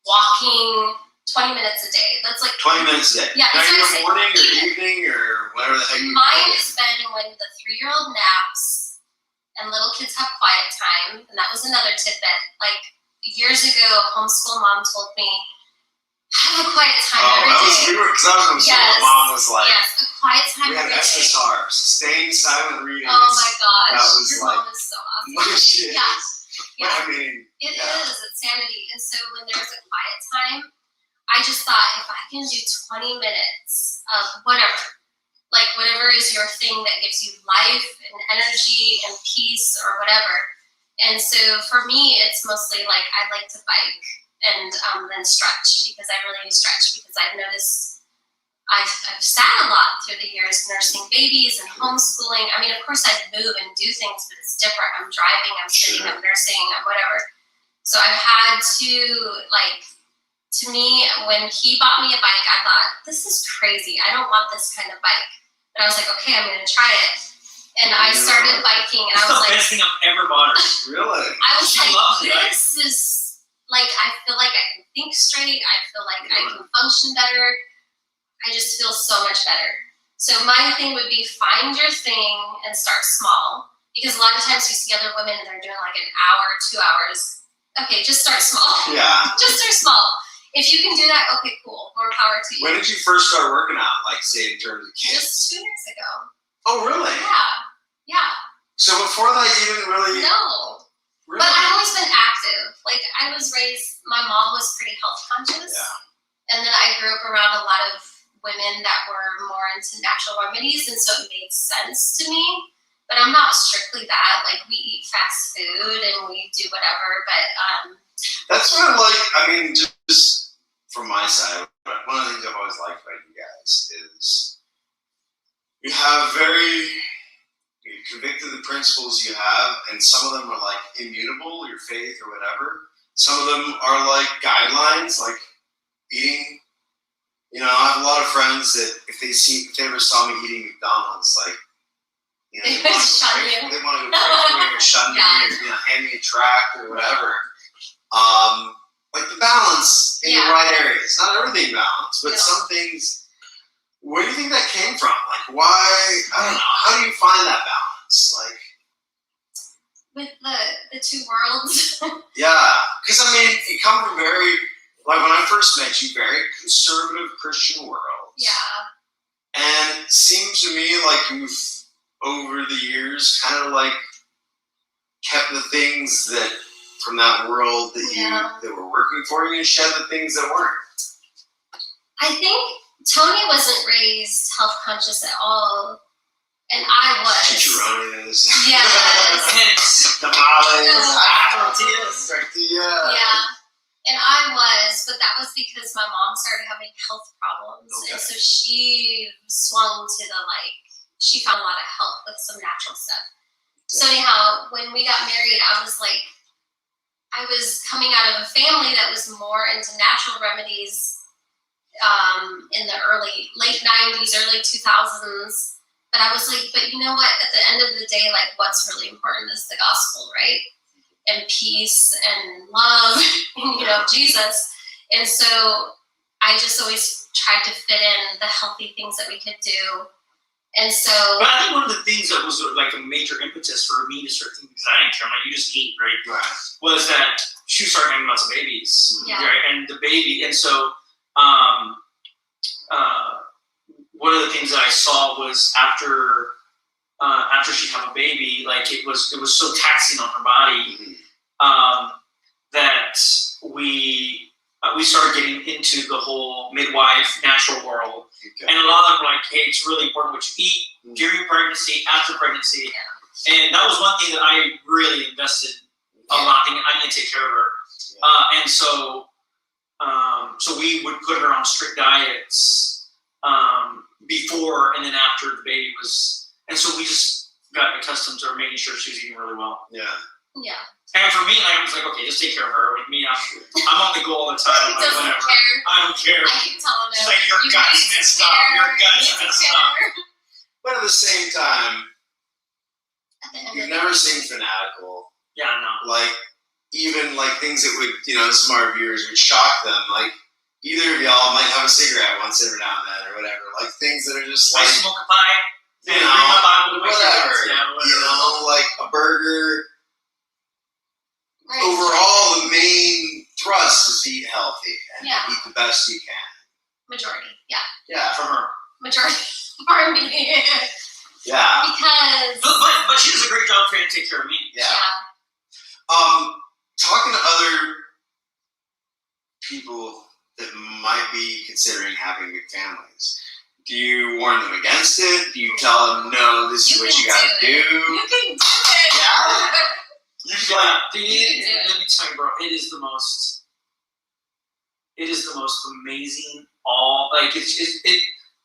walking, 20 minutes a day. That's like 20 minutes a day. Yeah, now that's your morning or evening or whatever the heck you mine has been when the 3-year-old naps and little kids have quiet time. And that was another tidbit. Like years ago, a homeschool mom told me, have a quiet time every day. Because I was homeschool. My mom was like, a quiet time we had every day. SSR, sustained silent reading. Oh my gosh, that was your like, mom is so awesome. She Yeah. But I mean, It is. It's sanity. And so when there's a quiet time, I just thought if I can do 20 minutes of whatever, like whatever is your thing that gives you life and energy and peace or whatever. And so for me, it's mostly like I like to bike and then stretch because I really stretch because I've noticed I've sat a lot through the years nursing babies and homeschooling. I mean, of course I move and do things, but it's different. I'm driving, I'm sitting, I'm nursing, I'm whatever. So I've had to like, to me, when he bought me a bike, I thought, this is crazy. I don't want this kind of bike. But I was like, okay, I'm going to try it. And I started biking, and I was like, best thing I've ever bought her. really? I was She like, loves it, right? this is, like, I feel like I can think straight. I feel like I can function better. I just feel so much better. So my thing would be find your thing and start small. Because a lot of times you see other women and they're doing like an hour, 2 hours. Okay, just start small. Yeah. Just start small. If you can do that, okay, cool. More power to you. When did you first start working out? Like, say, in terms of kids? Just 2 years ago. Oh, really? Yeah. So before that, you didn't really? No. Really? But I've always been active. Like, I was raised, my mom was pretty health conscious. Yeah. And then I grew up around a lot of women that were more into natural remedies, and so it made sense to me. But I'm not strictly that. Like, we eat fast food and we do whatever, but That's what I like. I mean, just from my side, one of the things I've always liked about you guys is you have you're convicted of the principles you have, and some of them are like immutable, your faith or whatever. Some of them are like guidelines, like eating. You know, I have a lot of friends that if they ever saw me eating McDonald's, like, you know, they want to go pray for me or shun me or hand me a tract or whatever. Like the balance in the right areas. Not everything balanced, but some things where do you think that came from? Like, why? I don't know. How do you find that balance? Like, with the two worlds. yeah, because I mean, you come from very, like when I first met you, very conservative Christian world. Yeah. And it seems to me like you've, over the years, kind of like kept the things that from that world that that were working for you, and shed the things that weren't. I think Tony wasn't raised health conscious at all. And I was. Chicharrones. Yes. Tamales. Tortillas. Tortilla. Yeah. And I was, but that was because my mom started having health problems. Okay. And so she swung to she found a lot of help with some natural stuff. So anyhow, when we got married, I was coming out of a family that was more into natural remedies in the late 90s, early 2000s. But I was like, but you know what? At the end of the day, what's really important is the gospel, right? And peace and love, and, Jesus. And so I just always tried to fit in the healthy things that we could do. And so... But I think one of the things that was a major impetus for me to start thinking, because I didn't care, you just eat, right? Was that she started having lots of babies, right? And the baby, and so... one of the things that I saw was after she'd have a baby, it was so taxing on her body that we started getting into the whole midwife natural world, and a lot of them were like, hey, it's really important what you eat during pregnancy, after pregnancy, and that was one thing that I really invested a lot. I need to take care of her, and so we would put her on strict diets. Before and then after the baby was, and so we just got accustomed to her making sure she was eating really well. Yeah. And for me, I was like, okay, just take care of her. With me, I'm on the go all the time. He doesn't whatever. care. I don't care. I keep telling him. She's like, your gut's messed up. Your gut's messed up. But at the same time, you've never seen fanatical. Yeah, no. Even things that would, some of our viewers would shock them. Either of y'all might have a cigarette once every now and then, or whatever. Things that are just I smoke a pipe. Bring my Bible to my whatever. kids. Yeah, whatever. A burger. Right. Overall, the main thrust is to eat healthy and eat the best you can. Majority, yeah. Yeah. For her. Majority for me. Yeah. Because. But she does a great job trying to take care of me. Yeah. Talking to other people that might be considering having big families, do you warn them against it? Do you tell them, no, this is what you gotta do? You can do it. Yeah. Let me tell you, bro. It is the most amazing.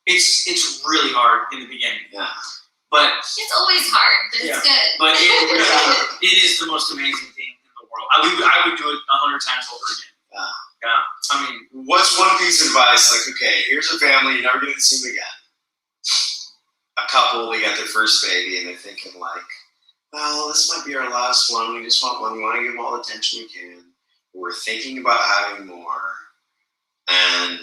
It's really hard in the beginning. Yeah. But it's always hard, but it's good. But it is the most amazing thing in the world. I would do it 100 times over again. Yeah. What's one piece of advice? Okay, here's a family you're never going to see them again. A couple, they got their first baby, and they're thinking well, this might be our last one. We just want one. We want to give them all the attention we can. We're thinking about having more, and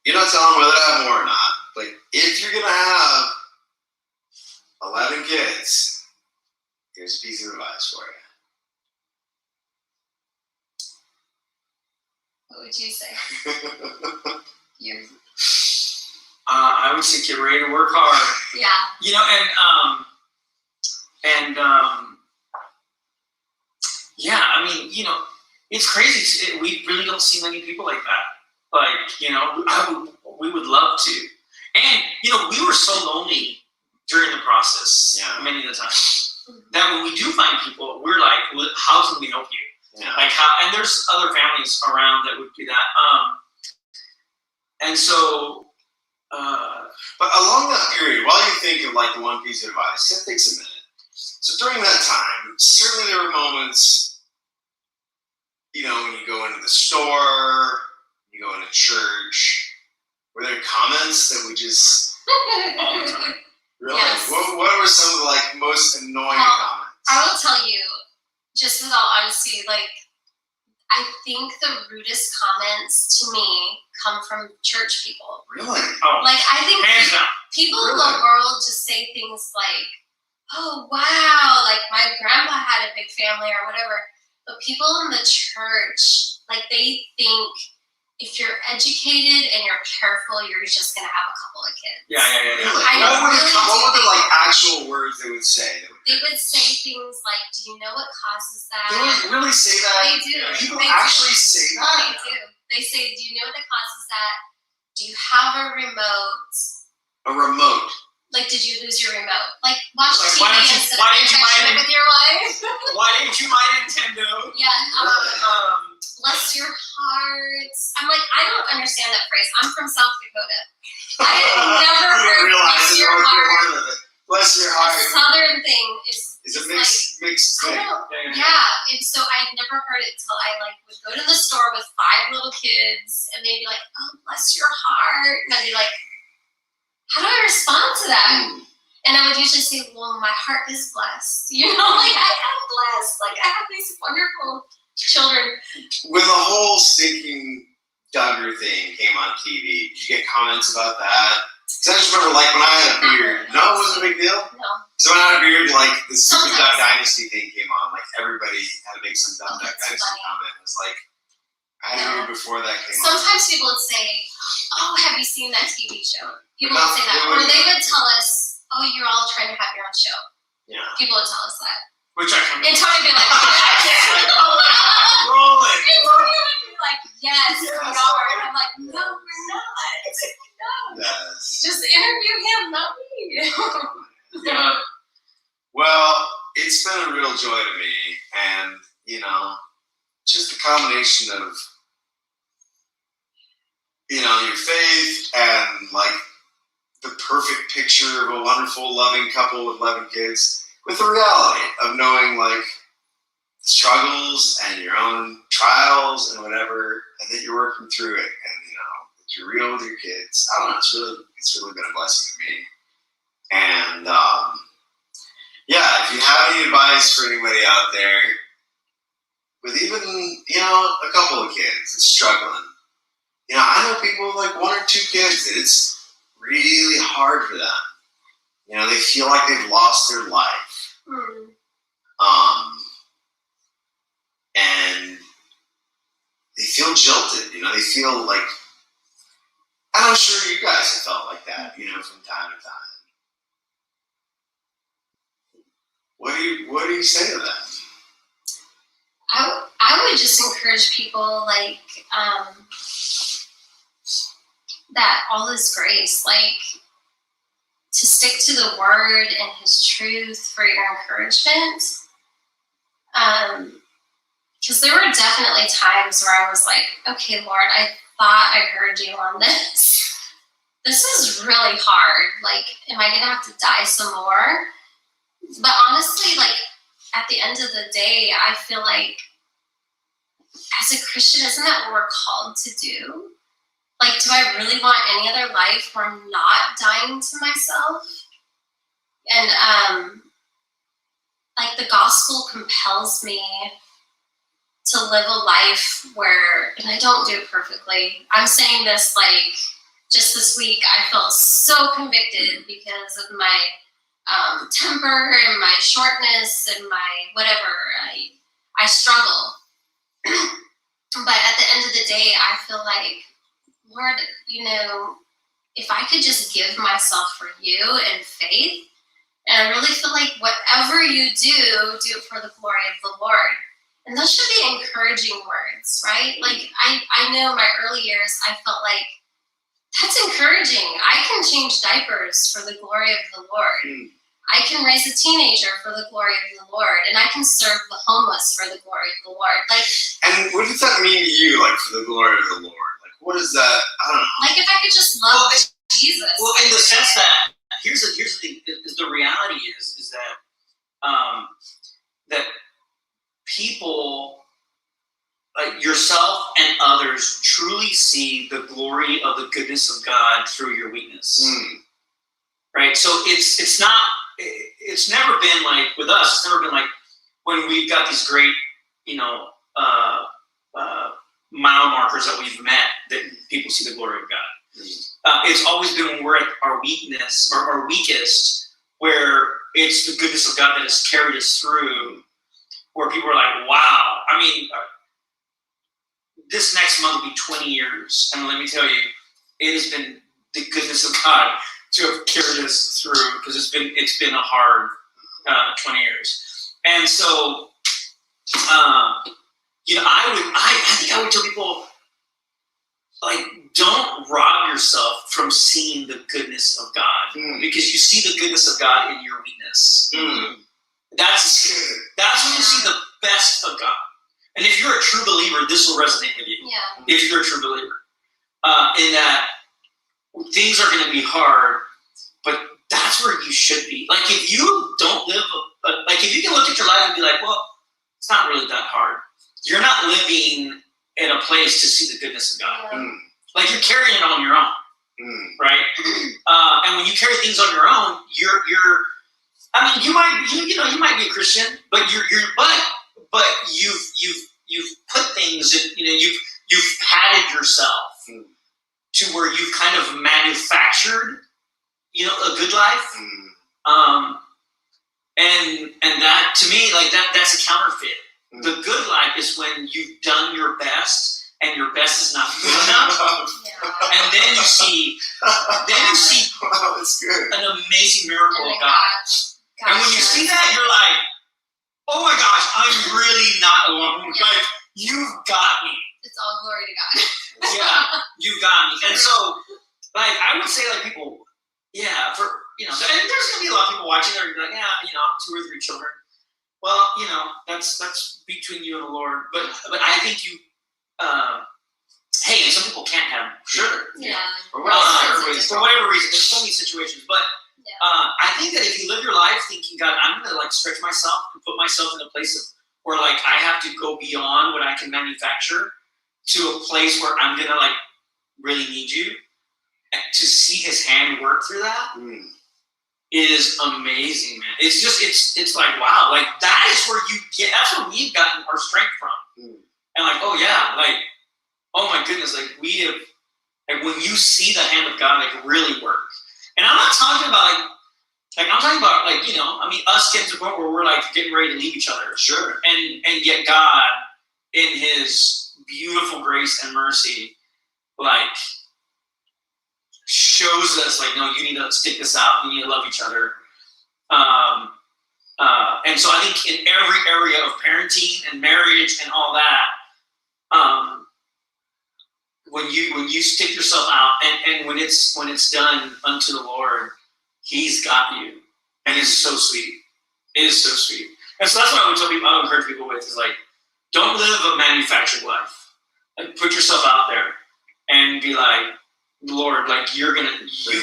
you're not telling them whether to have more or not. But if you're gonna have 11 kids, here's a piece of advice for you. What would you say? I would say get ready to work hard. Yeah. It's crazy. We really don't see many people like that. We would love to. And, we were so lonely during the process many of the times that when we do find people, we're like, well, how can we help you? Yeah. And there's other families around that would do that. And so, but along that period, while you think of the one piece of advice, that takes a minute. So during that time, certainly there were moments, when you go into the store, you go into church, were there comments that would just all the time. Really? Yes. What were some of the most annoying comments? I will tell you, just with all honesty, I think the rudest comments to me come from church people. Really? Oh, Like, I think hands down. people in the world just say things like, oh, wow, like my grandpa had a big family or whatever. But people in the church, like, they think if you're educated and you're careful, you're just going to have a couple of kids. Yeah. Really? I What were really the do like think- actual words they would say? They would say things like, do you know what causes that? They would really say that? They do. People They actually do. say They that? do. They say, do you know what causes that? Do you have a remote? A remote. Like, did you lose your remote? Like, watch Like, TV why don't you- instead why of didn't you buy affectionate it? with your wife. Why didn't you buy Nintendo? Yeah, bless your heart. I'm like, I don't understand that phrase. I'm from South Dakota. I had never You heard realize bless the your North heart. Carolina that bless your A heart Southern thing is is a like, mixed I thing. don't, yeah. And so I had never heard it until I like would go to the store with 5 little kids, and they'd be like, "Oh, bless your heart," and I'd be like, "How do I respond to that?" And I would usually say, "Well, my heart is blessed. You know, like I am blessed. Like I have these wonderful children." When the whole stinking Duggar thing came on TV, did you get comments about that? Because I just remember, like, when I had a beard, no, it wasn't a big deal. No. So when I had a beard, like, the Stupid Sometimes. Duck Dynasty thing came on, like, everybody had to make some dumb Duck That's Dynasty funny. comment. It was like, I had a beard before that came on. Sometimes people would say, "Oh, have you seen that TV show?" People would say that, They or wouldn't. they would tell us, "Oh, you're all trying to have your own show." Yeah. People would tell us that, Which I can and Tony would be like, roll it. And Tony would be like, "Yes, we Yes. are." And I'm like, "No, we're not. No, Yes. just interview him, not me." Yeah. Well, it's been a real joy to me, and, you know, just a combination of, you know, your faith and, like, the perfect picture of a wonderful, loving couple with 11 kids, with the reality of knowing, like, the struggles and your own trials and whatever, and that you're working through it, and, you know, that you're real with your kids. I don't know, it's really been a blessing to me. And, yeah, if you have any advice for anybody out there with even, you know, a couple of kids that's struggling, you know, I know people with like 1 or 2 kids that it's really hard for them. You know, they feel like they've lost their life. And they feel jilted, you know, they feel like, and I'm sure you guys have felt like that, you know, from time to time. What do you say to them? I would just encourage people like that all is grace, like to stick to the word and his truth for your encouragement. Because there were definitely times where I was like, okay, Lord, I thought I heard you on this. This is really hard. Like, am I gonna have to die some more? But honestly, like, at the end of the day, I feel like as a Christian, isn't that what we're called to do? Like, do I really want any other life where I'm not dying to myself? And, like, the gospel compels me to live a life where, and I don't do it perfectly. I'm saying this, like, just this week, I felt so convicted because of my temper and my shortness and my whatever. I struggle. But at the end of the day, I feel like, Lord, you know, if I could just give myself for you in faith, and I really feel like whatever you do it for the glory of the Lord. And those should be encouraging words, right? Like, I know in my early years, I felt like, that's encouraging. I can change diapers for the glory of the Lord. I can raise a teenager for the glory of the Lord, and I can serve the homeless for the glory of the Lord. Like, And what does that mean to you, like, for the glory of the Lord? Like, what is that? I don't know. like if I could just love Jesus. Well, in the sense that here's the thing: is the reality is that that people like yourself and others truly see the glory of the goodness of God through your weakness, right? So it's not. It's never been like with us. It's never been like when we've got these great, you know, mile markers that we've met that people see the glory of God. It's always been when we're at our weakness or our weakest, where it's the goodness of God that has carried us through, where people are like, wow. I mean, this next month will be 20 years. And let me tell you, it has been the goodness of God to have carried us through, because it's been a hard 20 years. And so, I think I would tell people, like, don't rob yourself from seeing the goodness of God, because you see the goodness of God in your weakness. That's when you see the best of God. And if you're a true believer, this will resonate with you. Yeah. If you're a true believer, in that things are going to be hard, but that's where you should be. Like, if you don't live, like, if you can look at your life and be like, well, it's not really that hard. You're not living in a place to see the goodness of God. Yeah. Like, you're carrying it on your own, right? And when you carry things on your own, you're. I mean, you might be a Christian, but but you've put things in, you've padded yourself to where you've kind of manufactured, a good life. And that, to me, like, that's a counterfeit. The good life is when you've done your best and your best is not good enough. Yeah. And then you see That's good. an amazing miracle And of God. And when you see that, you're like, oh my gosh, I'm really not alone. Yeah. Like, you've got me. It's all glory to God. Yeah, you've got me. And so, like, I would say, like, people, yeah, and there's going to be a lot of people watching that are like, yeah, 2 or 3 children. Well, that's between you and the Lord. But I think hey, some people can't have them. Sure. Yeah. For whatever reason. There's so many situations. But Yeah. I think that if you live your life thinking, God, I'm going to, like, stretch myself and put myself in a place where, like, I have to go beyond what I can manufacture to a place where I'm going to, like, really need you, and to see his hand work through that is amazing, man. It's just, it's like, wow, like, that is where that's where we've gotten our strength from. And, like, oh yeah, like, oh my goodness, like, we have, like, when you see the hand of God, like, really work. And I'm not talking about, like I'm talking about, like, us getting to the point where we're, like, getting ready to leave each other. Sure. And yet God, in his beautiful grace and mercy, like, shows us, like, no, you need to stick this out. You need to love each other. And so I think in every area of parenting and marriage and all that, when you stick yourself out, and when it's done unto the Lord, he's got you, and it's so sweet. It is so sweet. And so that's what I would tell people. I would encourage people with is, like, don't live a manufactured life. Like, put yourself out there and be like, Lord, like, you've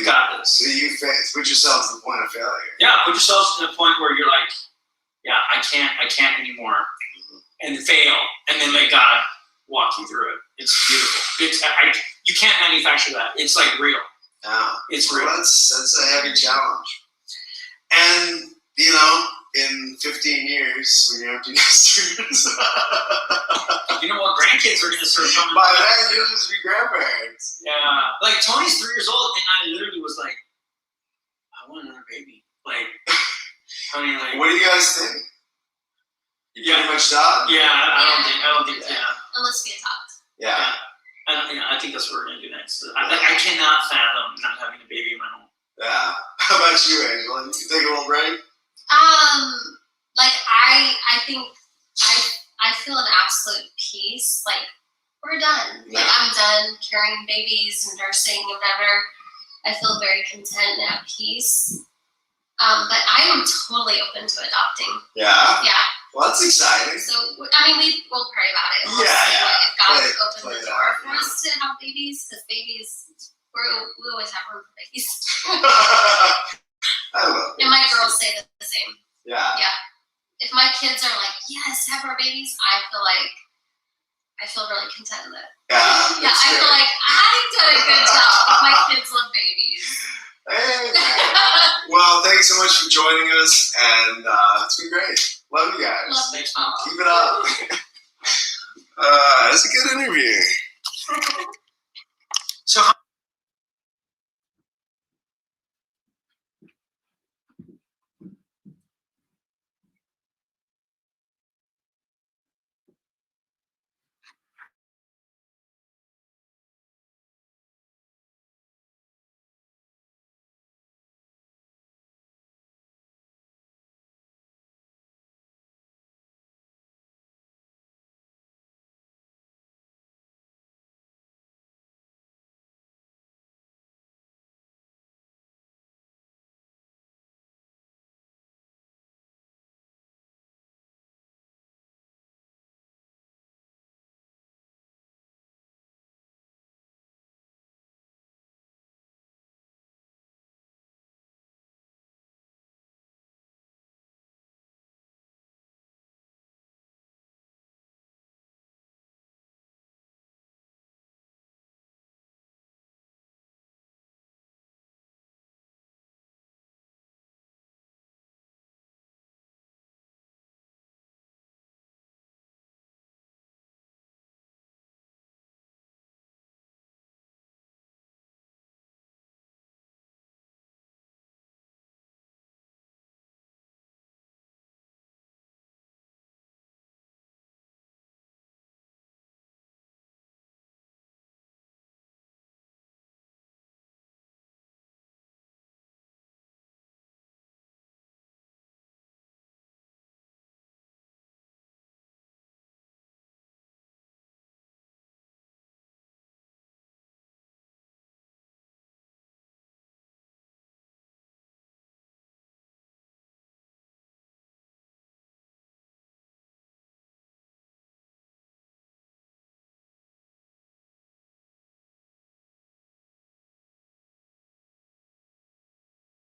got this. So you put yourself to the point of failure. Yeah, put yourself to the point where you're like, yeah, I can't anymore, and fail, and then let God walk you through it. It's beautiful. You can't manufacture that. It's, like, real. Yeah. It's real. Well, that's a heavy challenge. And, in 15 years, when you're empty nesters, you know what? Grandkids are going to start coming. By then, you'll just be grandparents. Yeah. Like, Tony's 3 years old, and I literally was like, I want another baby. Like, Tony, like. What do you guys think? You pretty much done? Yeah, I don't think, yeah. Unless we adopt. Yeah. I think that's what we're going to do next. I cannot fathom not having a baby in my home. Yeah. How about you, Angela? You think it won't break? Like, I think I feel an absolute peace. Like, we're done. Yeah. Like, I'm done carrying babies and nursing and whatever. I feel very content and at peace. But I am totally open to adopting. Yeah. Yeah. Well, that's exciting. So, I mean, we'll pray about it. We'll Yeah, see yeah. if God would Play open the it door out, for yeah. us to have babies, because babies, we always have room for babies. I love it. And my girls say the same. Yeah. Yeah. If my kids are like, yes, have our babies, I feel really content with it. Yeah. Yeah, I feel like I did a good job. My kids love babies. Hey, well, thanks so much for joining us, and it's been great. Love you guys. Love Thanks, you. Keep it up. That's a good interview. So